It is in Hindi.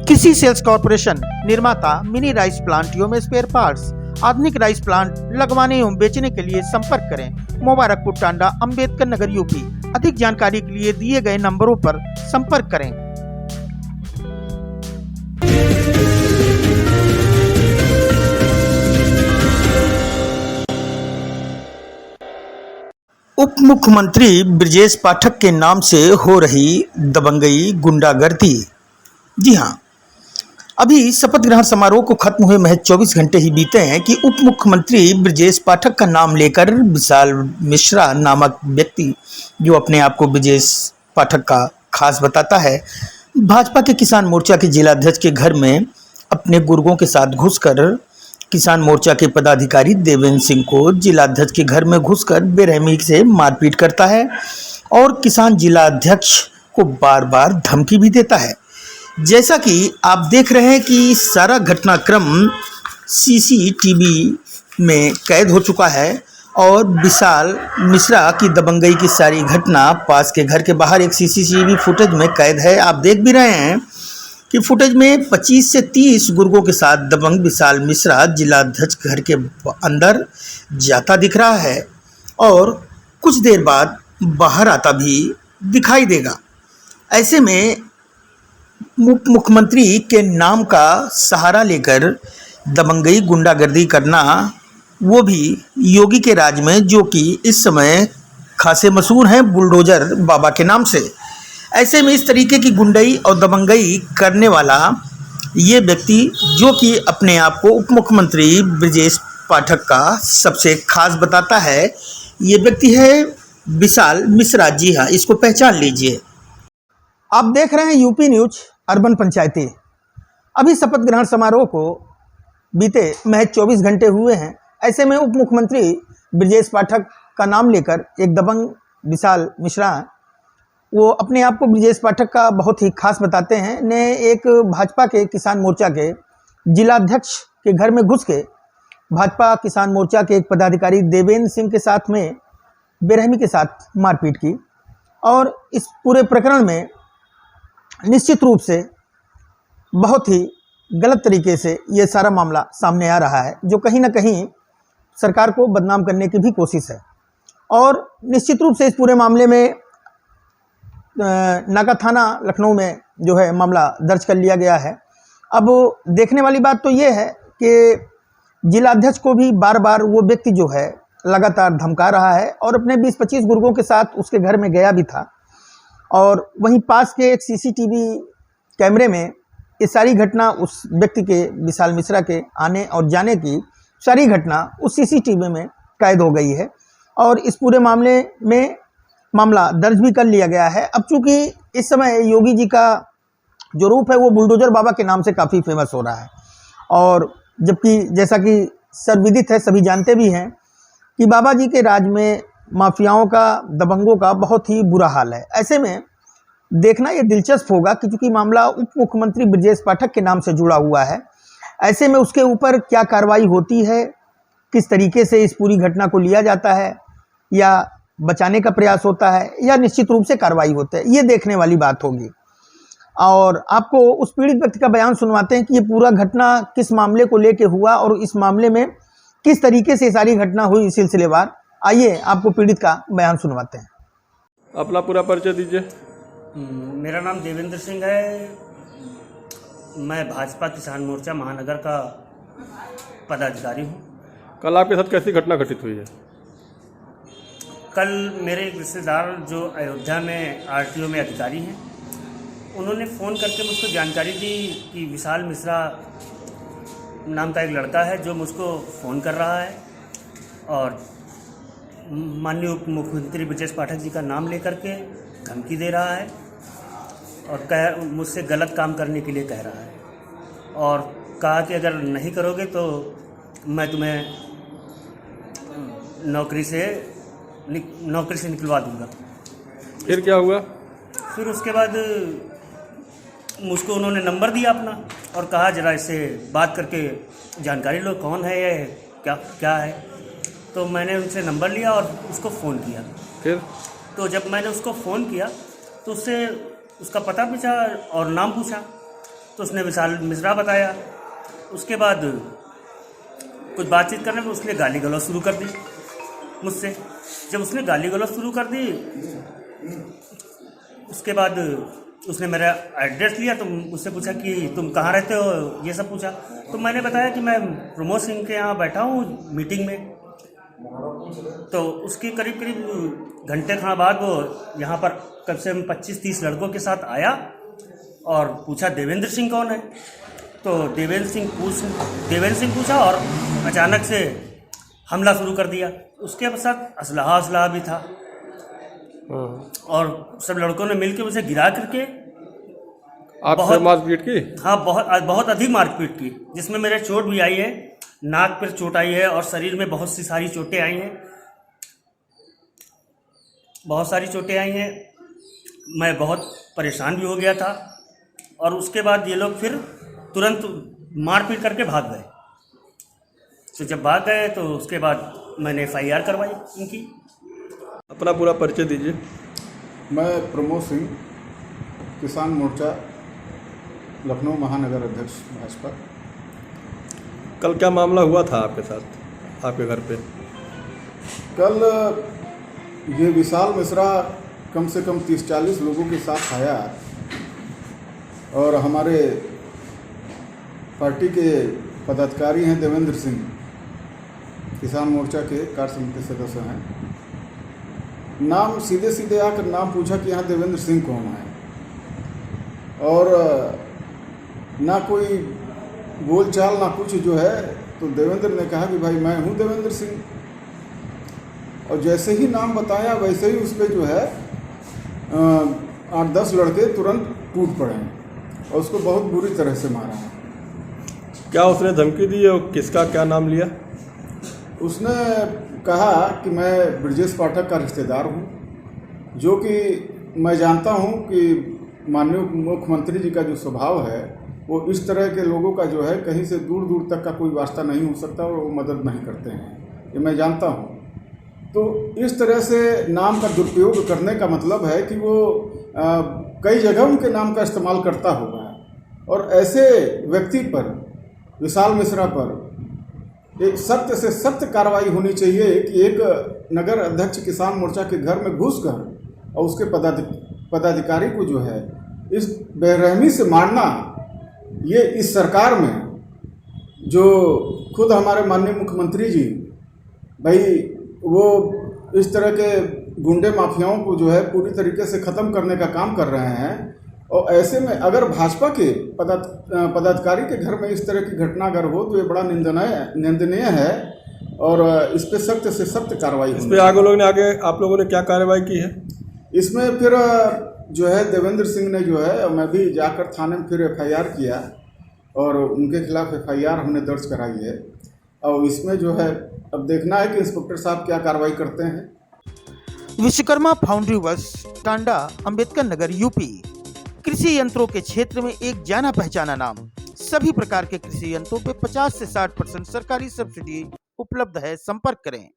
कृषि सेल्स कॉर्पोरेशन निर्माता मिनी राइस प्लांट एवं स्पेयर पार्ट्स आधुनिक राइस प्लांट लगवाने एवं बेचने के लिए संपर्क करें। मुबारकपुर टांडा, अंबेडकर नगर, यूपी। अधिक जानकारी के लिए दिए गए नंबरों पर संपर्क करें। उप मुख्यमंत्री ब्रजेश पाठक के नाम से हो रही दबंगई, गुंडागर्दी। जी हां, अभी शपथ ग्रहण समारोह को खत्म हुए महज 24 घंटे ही बीते हैं कि उप मुख्यमंत्री ब्रजेश पाठक का नाम लेकर विशाल मिश्रा नामक व्यक्ति, जो अपने आप को ब्रजेश पाठक का खास बताता है, भाजपा के किसान मोर्चा के जिलाध्यक्ष के घर में अपने गुर्गों के साथ घुसकर किसान मोर्चा के पदाधिकारी देवेंद्र सिंह को जिलाध्यक्ष के घर में घुसकर बेरहमी से मारपीट करता है और किसान जिलाध्यक्ष को बार बार धमकी भी देता है। जैसा कि आप देख रहे हैं कि सारा घटनाक्रम सीसीटीवी में कैद हो चुका है और विशाल मिश्रा की दबंगई की सारी घटना पास के घर के बाहर एक सीसीटीवी फुटेज में कैद है। आप देख भी रहे हैं कि फुटेज में 25 से 30 गुर्गों के साथ दबंग विशाल मिश्रा जिलाध्यक्ष घर के अंदर जाता दिख रहा है और कुछ देर बाद बाहर आता भी दिखाई देगा। ऐसे में मुख्यमंत्री के नाम का सहारा लेकर दबंगई, गुंडागर्दी करना, वो भी योगी के राज में, जो कि इस समय खासे मशहूर हैं बुलडोजर बाबा के नाम से। ऐसे में इस तरीके की गुंडई और दबंगई करने वाला ये व्यक्ति, जो कि अपने आप को उप मुख्यमंत्री ब्रजेश पाठक का सबसे खास बताता है, ये व्यक्ति है विशाल मिश्रा। जी हाँ, इसको पहचान लीजिए। आप देख रहे हैं यूपी न्यूज अर्बन पंचायती। अभी शपथ ग्रहण समारोह को बीते महज 24 घंटे हुए हैं। ऐसे में उप मुख्यमंत्री ब्रजेश पाठक का नाम लेकर एक दबंग विशाल मिश्रा, वो अपने आप को ब्रजेश पाठक का बहुत ही खास बताते हैं, ने एक भाजपा के किसान मोर्चा के जिलाध्यक्ष के घर में घुस के भाजपा किसान मोर्चा के एक पदाधिकारी देवेंद्र सिंह के साथ में बेरहमी के साथ मारपीट की। और इस पूरे प्रकरण में निश्चित रूप से बहुत ही गलत तरीके से ये सारा मामला सामने आ रहा है, जो कहीं ना कहीं सरकार को बदनाम करने की भी कोशिश है। और निश्चित रूप से इस पूरे मामले में नाका थाना लखनऊ में जो है मामला दर्ज कर लिया गया है। अब देखने वाली बात तो ये है कि जिलाध्यक्ष को भी बार बार वो व्यक्ति जो है लगातार धमका रहा है और अपने 20-25 गुर्गों के साथ उसके घर में गया भी था। और वहीं पास के एक सीसीटीवी कैमरे में ये सारी घटना, उस व्यक्ति के विशाल मिश्रा के आने और जाने की सारी घटना उस सीसीटीवी में कैद हो गई है और इस पूरे मामले में मामला दर्ज भी कर लिया गया है। अब चूंकि इस समय योगी जी का जो रूप है वो बुलडोजर बाबा के नाम से काफ़ी फेमस हो रहा है, और जबकि जैसा कि सर्वविदित है, सभी जानते भी हैं कि बाबा जी के राज में माफियाओं का, दबंगों का बहुत ही बुरा हाल है। ऐसे में देखना ये दिलचस्प होगा कि चूंकि मामला उप मुख्यमंत्री ब्रजेश पाठक के नाम से जुड़ा हुआ है, ऐसे में उसके ऊपर क्या कार्रवाई होती है, किस तरीके से इस पूरी घटना को लिया जाता है, या बचाने का प्रयास होता है, या निश्चित रूप से कार्रवाई होती है, ये देखने वाली बात होगी। और आपको उस पीड़ित व्यक्ति का बयान सुनवाते हैं कि ये पूरा घटना किस मामले को लेके हुआ और इस मामले में किस तरीके से सारी घटना हुई सिलसिलेवार। आइए आपको पीड़ित का बयान सुनवाते हैं। अपना पूरा परिचय दीजिए। मेरा नाम देवेंद्र सिंह है। मैं भाजपा किसान मोर्चा महानगर का पदाधिकारी हूँ। कल आपके साथ कैसी घटना घटित हुई है? कल मेरे एक रिश्तेदार जो अयोध्या में आरटीओ में अधिकारी हैं, उन्होंने फ़ोन करके मुझको जानकारी दी कि विशाल मिश्रा नाम का एक लड़का है जो मुझको फ़ोन कर रहा है और माननीय उप मुख्यमंत्री ब्रजेश पाठक जी का नाम लेकर के धमकी दे रहा है और मुझसे गलत काम करने के लिए कह रहा है और कहा कि अगर नहीं करोगे तो मैं तुम्हें नौकरी से निकलवा दूंगा। फिर क्या हुआ? फिर उसके बाद मुझको उन्होंने नंबर दिया अपना और कहा जरा इससे बात करके जानकारी लो, कौन है ये, क्या है। तो मैंने उनसे नंबर लिया और उसको फ़ोन किया। फिर तो जब मैंने उसको फ़ोन किया तो उससे उसका पता पूछा और नाम पूछा, तो उसने विशाल मिश्रा बताया। उसके बाद कुछ बातचीत करने में उसने गाली गलौज शुरू कर दी मुझसे। जब उसने गाली गलौज शुरू कर दी, उसके बाद उसने मेरा एड्रेस लिया, तो मुझसे पूछा कि तुम कहाँ रहते हो, ये सब पूछा। तो मैंने बताया कि मैं प्रमोद सिंह के यहाँ बैठा हूँ मीटिंग में। तो उसके करीब करीब घंटे खा बाद वो यहाँ पर कम से कम 25-30 लड़कों के साथ आया और पूछा देवेंद्र सिंह कौन है। तो देवेंद्र सिंह पूछा और अचानक से हमला शुरू कर दिया। उसके साथ असलहा भी था और सब लड़कों ने मिलकर उसे गिरा करके आपसे मारपीट की? हाँ, बहुत अधिक मारपीट की, जिसमें मेरे चोट भी आई है, नाक पर चोट आई है और शरीर में बहुत सी सारी चोटें आई हैं, बहुत सारी चोटें आई हैं। मैं बहुत परेशान भी हो गया था और उसके बाद ये लोग फिर तुरंत मारपीट करके भाग गए। तो जब भाग गए तो उसके बाद मैंने FIR करवाई इनकी। अपना पूरा परिचय दीजिए। मैं प्रमोद सिंह, किसान मोर्चा लखनऊ महानगर अध्यक्ष भाजपा। कल क्या मामला हुआ था आपके साथ, आपके घर पे? कल ये विशाल मिश्रा कम से कम 30-40 लोगों के साथ आया और हमारे पार्टी के पदाधिकारी हैं देवेंद्र सिंह, किसान मोर्चा के कार्य समिति सदस्य हैं। नाम सीधे सीधे आकर नाम पूछा कि यहाँ देवेंद्र सिंह कौन है, और ना कोई बोलचाल ना कुछ जो है। तो देवेंद्र ने कहा कि भाई मैं हूँ देवेंद्र सिंह, और जैसे ही नाम बताया वैसे ही उस पर जो है 8-10 लड़के तुरंत टूट पड़े हैं और उसको बहुत बुरी तरह से मारा है। क्या उसने धमकी दी और किसका क्या नाम लिया? उसने कहा कि मैं ब्रजेश पाठक का रिश्तेदार हूँ, जो कि मैं जानता हूँ कि माननीय मुख्यमंत्री जी का जो स्वभाव है वो इस तरह के लोगों का जो है कहीं से दूर दूर तक का कोई वास्ता नहीं हो सकता और वो मदद नहीं करते हैं, ये मैं जानता हूँ। तो इस तरह से नाम का दुरुपयोग करने का मतलब है कि वो कई जगह उनके नाम का इस्तेमाल करता होगा, और ऐसे व्यक्ति पर, विशाल मिश्रा पर एक सख्त से सख्त कार्रवाई होनी चाहिए कि एक नगर अध्यक्ष किसान मोर्चा के घर में घुसकर और उसके पदाधिकारी को जो है इस बेरहमी से मारना, ये इस सरकार में जो खुद हमारे माननीय मुख्यमंत्री जी भाई वो इस तरह के गुंडे माफियाओं को जो है पूरी तरीके से ख़त्म करने का काम कर रहे हैं, और ऐसे में अगर भाजपा के पदाधिकारी के घर में इस तरह की घटना अगर हो तो ये बड़ा निंदनीय है और इस पर सख्त से सख्त कार्रवाई इस पर आप लोगों ने क्या कार्रवाई की है? इसमें फिर जो है देवेंद्र सिंह ने जो है, मैं भी जाकर थाने में फिर FIR किया और उनके खिलाफ FIR हमने दर्ज कराई है, और इसमें जो है अब देखना है कि इंस्पेक्टर साहब क्या कार्रवाई करते हैं। Vishwakarma foundry works, Tanda, Ambedkar Nagar, UP. कृषि यंत्रों के क्षेत्र में एक जाना पहचाना नाम। सभी प्रकार के कृषि यंत्रों पे 50 से 60% सरकारी सब्सिडी उपलब्ध है। संपर्क करें।